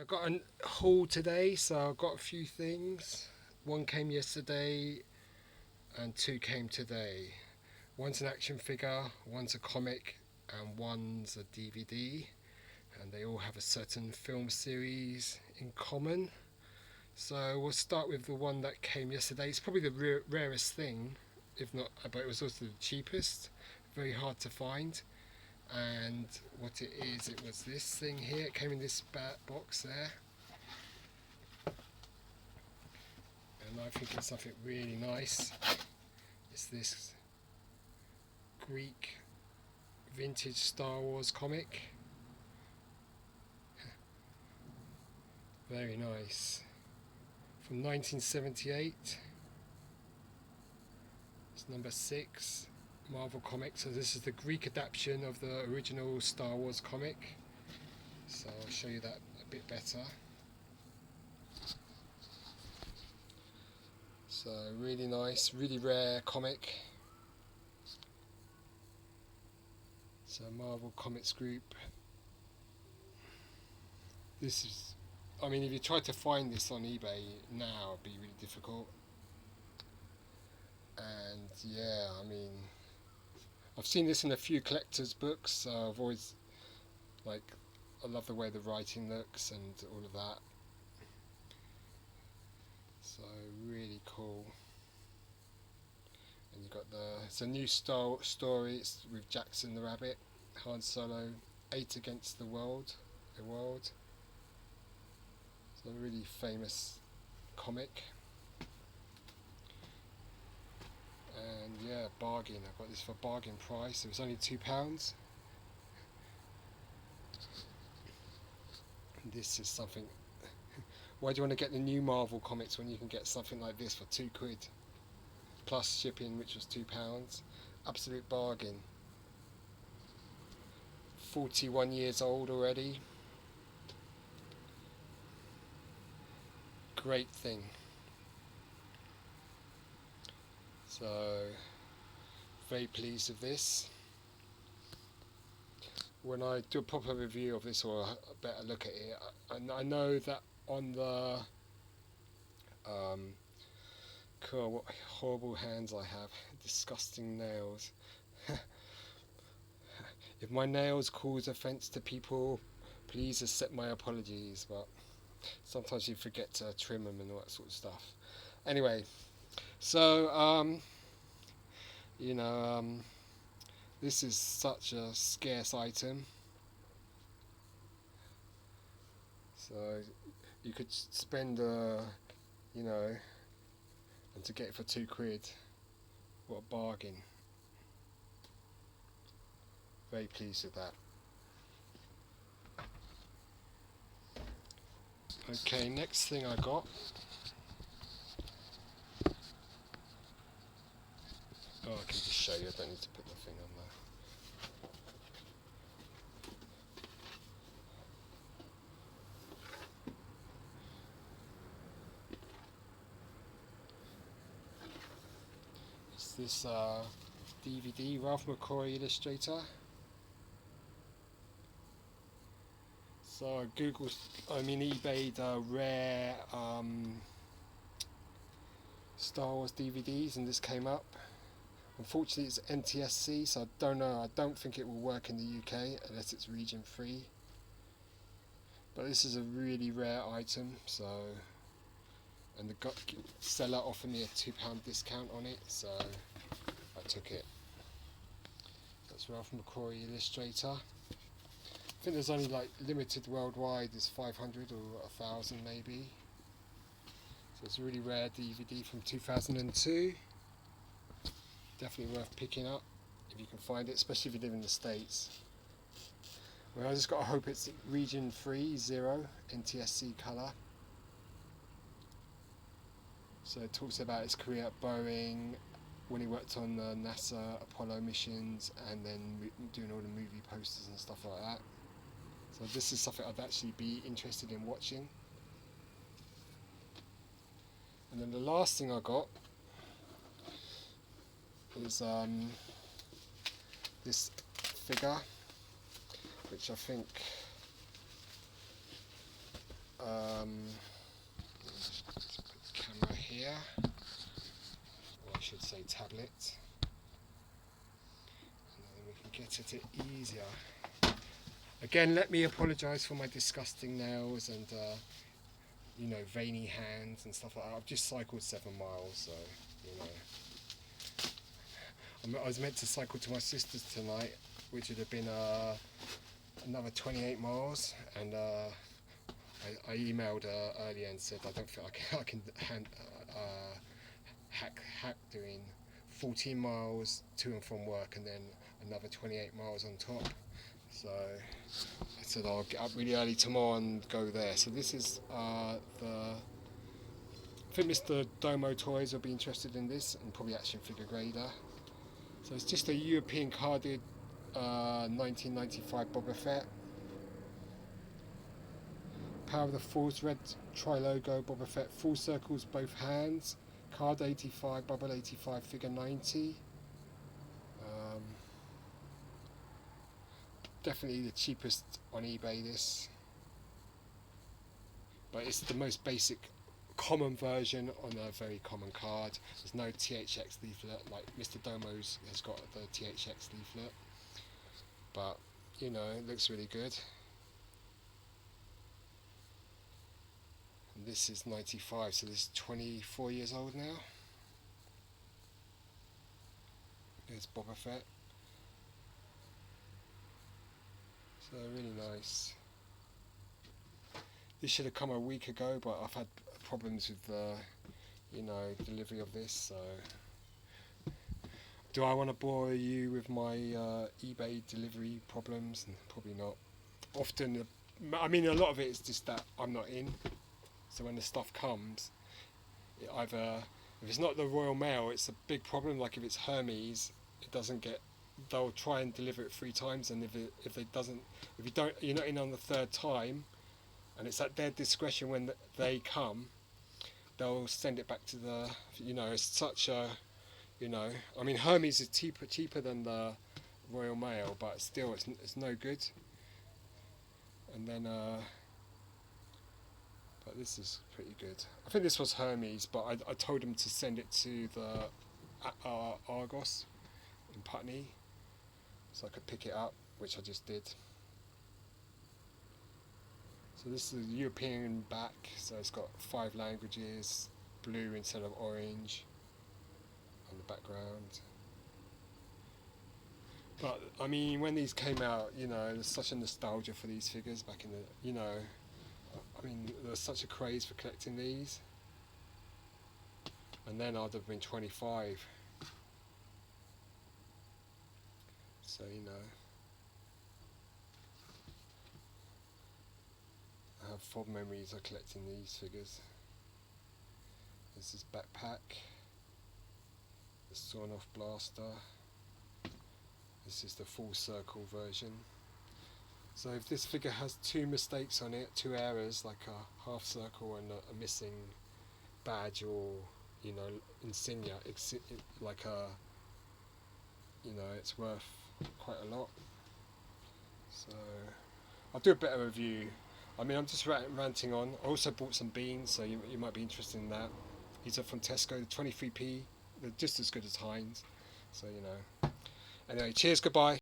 I got a haul today, so I've got a few things. One came yesterday and two came today. One's an action figure, one's a comic, and one's a DVD. And they all have a certain film series in common. So we'll start with the one that came yesterday. It's probably the rarest thing, if not, but it was also the cheapest. Very hard to find. And what it is, it was this thing here. It came in this box there. And I think it's something really nice. It's this Greek vintage Star Wars comic. Very nice. From 1978. It's number 6. Marvel Comics. So this is the Greek adaptation of the original Star Wars comic. So I'll show you that a bit better. So really nice, really rare comic. So Marvel Comics Group. This is, I mean, if you try to find this on eBay now, it'd be really difficult. And yeah, I mean, I've seen this in a few collectors' books, so I've always, like, I love the way the writing looks and all of that. So, really cool. And you've got it's a new story, it's with Jackson the Rabbit, Han Solo, 8 Against the World. It's a really famous comic. And yeah, bargain. I got this for bargain price. It was only £2. This is something. Why do you want to get the new Marvel comics when you can get something like this for £2 plus shipping, which was £2? Absolute bargain. 41 years old already. Great thing. So, very pleased with this. When I do a proper review of this, or a better look at it, I know that on the God, what horrible hands I have, disgusting nails. If my nails cause offence to people, please accept my apologies, but sometimes you forget to trim them and all that sort of stuff. Anyway, so this is such a scarce item, so you could spend and to get it for £2, what a bargain. Very pleased with that. Okay, next thing I got. Oh, I can just show you, I don't need to put the thing on there. It's this DVD, Ralph Mcquarrie illustrator. So I eBayed rare Star Wars DVDs, and this came up. Unfortunately, it's NTSC, so I don't know. I don't think it will work in the UK unless it's region free. But this is a really rare item, so, and the seller offered me a £2 discount on it, so I took it. That's Ralph Mcquarrie illustrator. I think there's only like limited worldwide. There's 500 or 1,000 maybe. So it's a really rare DVD from 2002. Definitely worth picking up if you can find it, especially if you live in the States. Well, I just got to hope it's region free, 0, NTSC colour. So it talks about his career at Boeing, when he worked on the NASA Apollo missions, and then doing all the movie posters and stuff like that. So this is something I'd actually be interested in watching. And then the last thing I got is this figure, which I think Let's put the camera here, or I should say tablet, and then we can get at it easier. Again, let me apologise for my disgusting nails and you know, veiny hands and stuff like that. I've just cycled 7 miles, so you know. I was meant to cycle to my sister's tonight, which would have been another 28 miles, and I emailed her earlier and said I don't think I can hack doing 14 miles to and from work and then another 28 miles on top. So I said I'll get up really early tomorrow and go there. So this is I think Mr. Domo Toys will be interested in this, and probably Action Figure Grader. So it's just a European carded 1995 Boba Fett. Power of the Force, red tri-logo Boba Fett, full circles both hands, card 85, bubble 85, figure 90. Definitely the cheapest on eBay, this, but it's the most basic common version on a very common card. There's no THX leaflet like Mr. Domo's has got the THX leaflet, but you know, it looks really good. And this is 95, so this is 24 years old now. There's Boba Fett. So really nice. This should have come a week ago, but I've had problems with you know, delivery of this. So do I want to bore you with my eBay delivery problems? Probably not. Often, I mean, a lot of it is just that I'm not in. So when the stuff comes, it either, if it's not the Royal Mail, it's a big problem. Like if it's Hermes, it doesn't get. They'll try and deliver it 3 times, and if you're not in on the 3rd time, and it's at their discretion when they come, they'll send it back to the, you know, it's such a, you know, I mean, Hermes is cheaper than the Royal Mail, but still it's no good. And then but this is pretty good. I think this was Hermes, but I told them to send it to the Argos in Putney, so I could pick it up, which I just did. So this is the European back, so it's got 5 languages, blue instead of orange on the background. But I mean, when these came out, you know, there's such a nostalgia for these figures back in the, you know, I mean, there's such a craze for collecting these. And then I'd have been 25. So, you know, I have fond memories of collecting these figures. This is backpack, the sawn off blaster. This is the full circle version. So if this figure has 2 mistakes on it, 2 errors, like a half circle and a missing badge or, you know, insignia, like a, you know, it's worth quite a lot. So I'll do a better review. I mean, I'm just ranting on. I also bought some beans, so you might be interested in that. These are from Tesco, the 23p. They're just as good as Heinz. So, you know. Anyway, cheers, goodbye.